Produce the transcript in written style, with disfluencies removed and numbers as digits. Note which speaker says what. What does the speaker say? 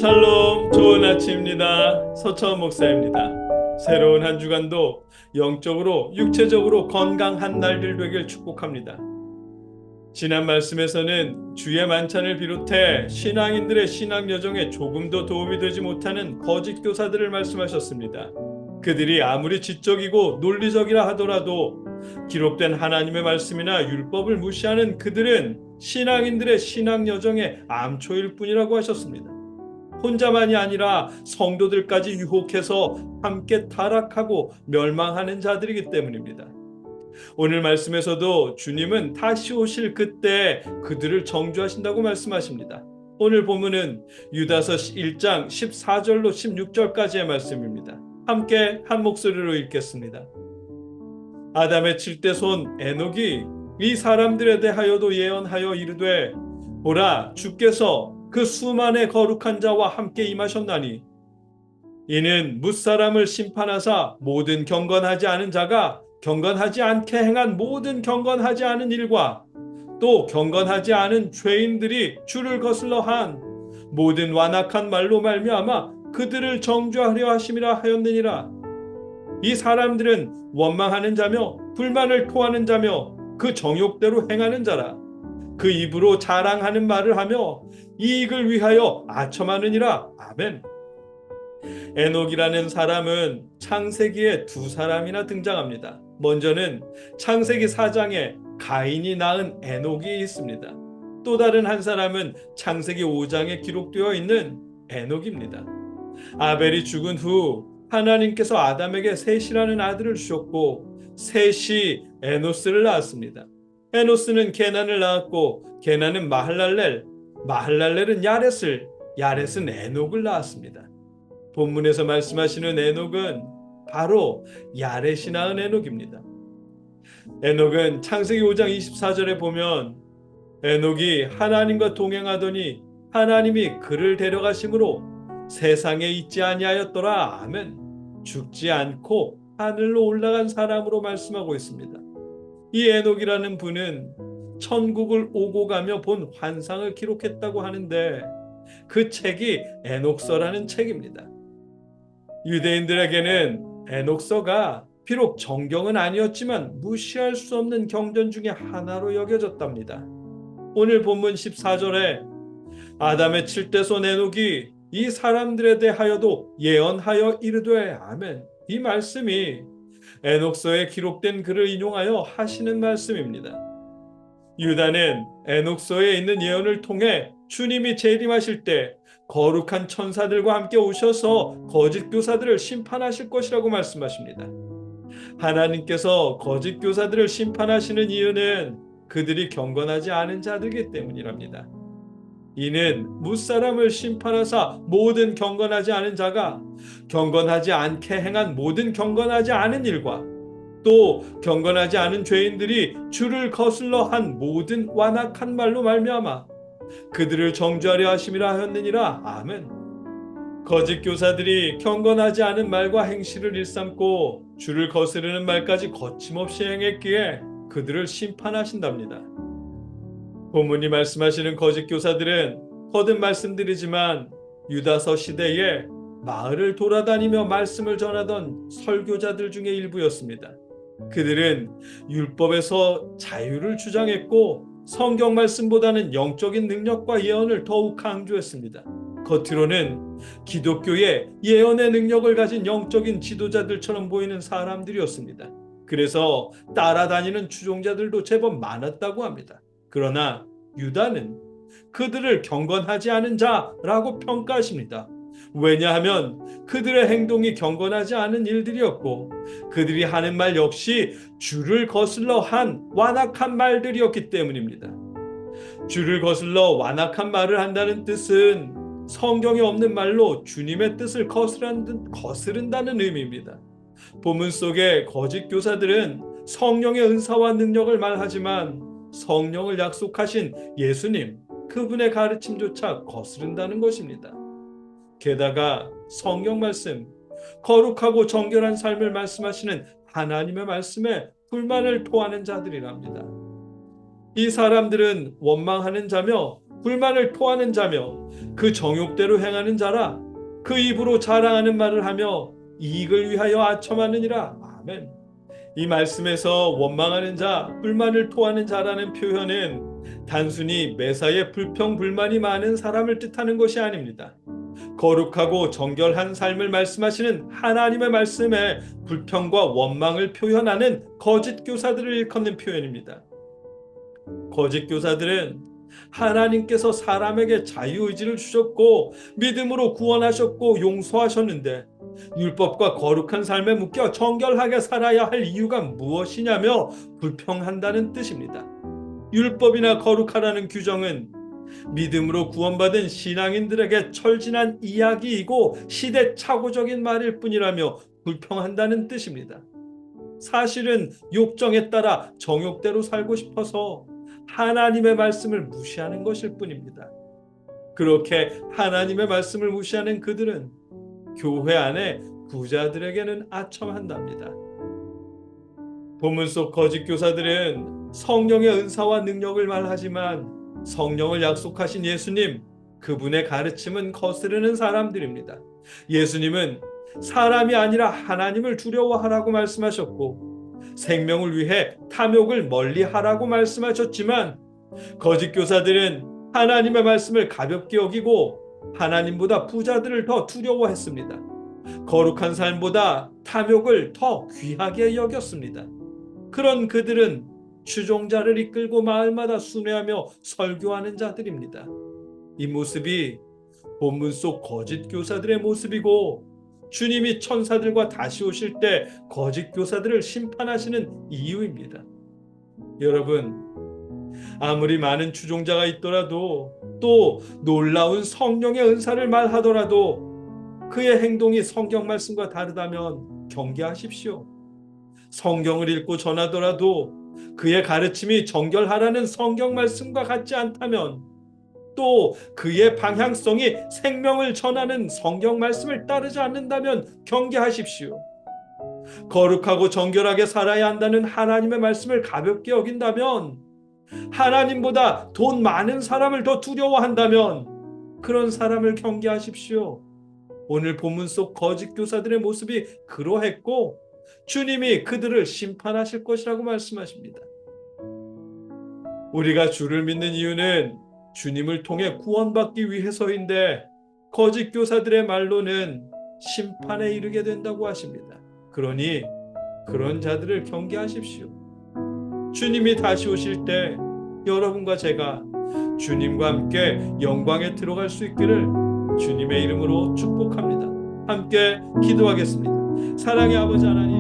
Speaker 1: 샬롬, 좋은 아침입니다. 서처원 목사입니다. 새로운 한 주간도 영적으로 육체적으로 건강한 날들 되길 축복합니다. 지난 말씀에서는 주의 만찬을 비롯해 신앙인들의 신앙 여정에 조금도 도움이 되지 못하는 거짓 교사들을 말씀하셨습니다. 그들이 아무리 지적이고 논리적이라 하더라도 기록된 하나님의 말씀이나 율법을 무시하는 그들은 신앙인들의 신앙 여정의 암초일 뿐이라고 하셨습니다. 혼자만이 아니라 성도들까지 유혹해서 함께 타락하고 멸망하는 자들이기 때문입니다. 오늘 말씀에서도 주님은 다시 오실 그때 그들을 정죄하신다고 말씀하십니다. 오늘 본문은 유다서 1장 14절로 16절까지의 말씀입니다. 함께 한 목소리로 읽겠습니다. 아담의 7대 손 에녹이 이 사람들에 대하여도 예언하여 이르되 보라 주께서 그 수만의 거룩한 자와 함께 임하셨나니 이는 뭇사람을 심판하사 모든 경건하지 않은 자가 경건하지 않게 행한 모든 경건하지 않은 일과 또 경건하지 않은 죄인들이 주를 거슬러 한 모든 완악한 말로 말미암아 그들을 정죄하려 하심이라 하였느니라. 이 사람들은 원망하는 자며 불만을 토하는 자며 그 정욕대로 행하는 자라. 그 입으로 자랑하는 말을 하며 이익을 위하여 아첨하느니라. 아멘. 에녹이라는 사람은 창세기에 두 사람이나 등장합니다. 먼저는 창세기 4장에 가인이 낳은 에녹이 있습니다. 또 다른 한 사람은 창세기 5장에 기록되어 있는 에녹입니다. 아벨이 죽은 후 하나님께서 아담에게 셋이라는 아들을 주셨고 셋이 에노스를 낳았습니다. 에노스는 게난을 낳았고 게난은 마할랄렐, 마할랄렐은 야렛을, 야렛은 에녹을 낳았습니다. 본문에서 말씀하시는 에녹은 바로 야렛이 낳은 에녹입니다. 에녹은 창세기 5장 24절에 보면 에녹이 하나님과 동행하더니 하나님이 그를 데려가심으로 세상에 있지 아니하였더라. 아멘. 죽지 않고 하늘로 올라간 사람으로 말씀하고 있습니다. 이 에녹이라는 분은 천국을 오고 가며 본 환상을 기록했다고 하는데 그 책이 에녹서라는 책입니다. 유대인들에게는 에녹서가 비록 정경은 아니었지만 무시할 수 없는 경전 중에 하나로 여겨졌답니다. 오늘 본문 14절에 아담의 7대 손 에녹이 이 사람들에 대하여도 예언하여 이르되 아멘. 이 말씀이 에녹서에 기록된 글을 인용하여 하시는 말씀입니다. 유다는 에녹서에 있는 예언을 통해 주님이 재림하실 때 거룩한 천사들과 함께 오셔서 거짓 교사들을 심판하실 것이라고 말씀하십니다. 하나님께서 거짓 교사들을 심판하시는 이유는 그들이 경건하지 않은 자들이기 때문이랍니다. 이는 뭇사람을 심판하사 모든 경건하지 않은 자가 경건하지 않게 행한 모든 경건하지 않은 일과 또 경건하지 않은 죄인들이 주를 거슬러 한 모든 완악한 말로 말미암아 그들을 정죄하려 하심이라 하였느니라. 아멘. 거짓 교사들이 경건하지 않은 말과 행실을 일삼고 주를 거스르는 말까지 거침없이 행했기에 그들을 심판하신답니다. 본문이 말씀하시는 거짓 교사들은 거듭 말씀드리지만 유다서 시대에 마을을 돌아다니며 말씀을 전하던 설교자들 중에 일부였습니다. 그들은 율법에서 자유를 주장했고 성경 말씀보다는 영적인 능력과 예언을 더욱 강조했습니다. 겉으로는 기독교의 예언의 능력을 가진 영적인 지도자들처럼 보이는 사람들이었습니다. 그래서 따라다니는 추종자들도 제법 많았다고 합니다. 그러나 유다는 그들을 경건하지 않은 자라고 평가하십니다. 왜냐하면 그들의 행동이 경건하지 않은 일들이었고 그들이 하는 말 역시 주를 거슬러 한 완악한 말들이었기 때문입니다. 주를 거슬러 완악한 말을 한다는 뜻은 성경에 없는 말로 주님의 뜻을 거스른다는 의미입니다. 본문 속의 거짓 교사들은 성령의 은사와 능력을 말하지만 성령을 약속하신 예수님, 그분의 가르침조차 거스른다는 것입니다. 게다가 성경 말씀, 거룩하고 정결한 삶을 말씀하시는 하나님의 말씀에 불만을 토하는 자들이랍니다. 이 사람들은 원망하는 자며 불만을 토하는 자며 그 정욕대로 행하는 자라. 그 입으로 자랑하는 말을 하며 이익을 위하여 아첨하느니라. 아멘. 이 말씀에서 원망하는 자, 불만을 토하는 자라는 표현은 단순히 매사에 불평불만이 많은 사람을 뜻하는 것이 아닙니다. 거룩하고 정결한 삶을 말씀하시는 하나님의 말씀에 불평과 원망을 표현하는 거짓 교사들을 일컫는 표현입니다. 거짓 교사들은 하나님께서 사람에게 자유의지를 주셨고 믿음으로 구원하셨고 용서하셨는데 율법과 거룩한 삶에 묶여 정결하게 살아야 할 이유가 무엇이냐며 불평한다는 뜻입니다. 율법이나 거룩하라는 규정은 믿음으로 구원받은 신앙인들에게 철진한 이야기이고 시대착오적인 말일 뿐이라며 불평한다는 뜻입니다. 사실은 욕정에 따라 정욕대로 살고 싶어서 하나님의 말씀을 무시하는 것일 뿐입니다. 그렇게 하나님의 말씀을 무시하는 그들은 교회 안에 부자들에게는 아첨한답니다. 본문 속 거짓 교사들은 성령의 은사와 능력을 말하지만 성령을 약속하신 예수님, 그분의 가르침은 거스르는 사람들입니다. 예수님은 사람이 아니라 하나님을 두려워하라고 말씀하셨고 생명을 위해 탐욕을 멀리하라고 말씀하셨지만 거짓 교사들은 하나님의 말씀을 가볍게 여기고 하나님보다 부자들을 더 두려워했습니다. 거룩한 삶보다 탐욕을 더 귀하게 여겼습니다. 그런 그들은 추종자를 이끌고 마을마다 순회하며 설교하는 자들입니다. 이 모습이 본문 속 거짓 교사들의 모습이고 주님이 천사들과 다시 오실 때 거짓 교사들을 심판하시는 이유입니다. 여러분, 아무리 많은 추종자가 있더라도 또 놀라운 성령의 은사를 말하더라도 그의 행동이 성경 말씀과 다르다면 경계하십시오. 성경을 읽고 전하더라도 그의 가르침이 정결하라는 성경 말씀과 같지 않다면 또 그의 방향성이 생명을 전하는 성경 말씀을 따르지 않는다면 경계하십시오. 거룩하고 정결하게 살아야 한다는 하나님의 말씀을 가볍게 여긴다면, 하나님보다 돈 많은 사람을 더 두려워한다면 그런 사람을 경계하십시오. 오늘 본문 속 거짓 교사들의 모습이 그러했고 주님이 그들을 심판하실 것이라고 말씀하십니다. 우리가 주를 믿는 이유는 주님을 통해 구원받기 위해서인데 거짓 교사들의 말로는 심판에 이르게 된다고 하십니다. 그러니 그런 자들을 경계하십시오. 주님이 다시 오실 때 여러분과 제가 주님과 함께 영광에 들어갈 수 있기를 주님의 이름으로 축복합니다. 함께 기도하겠습니다. 사랑의 아버지 하나님,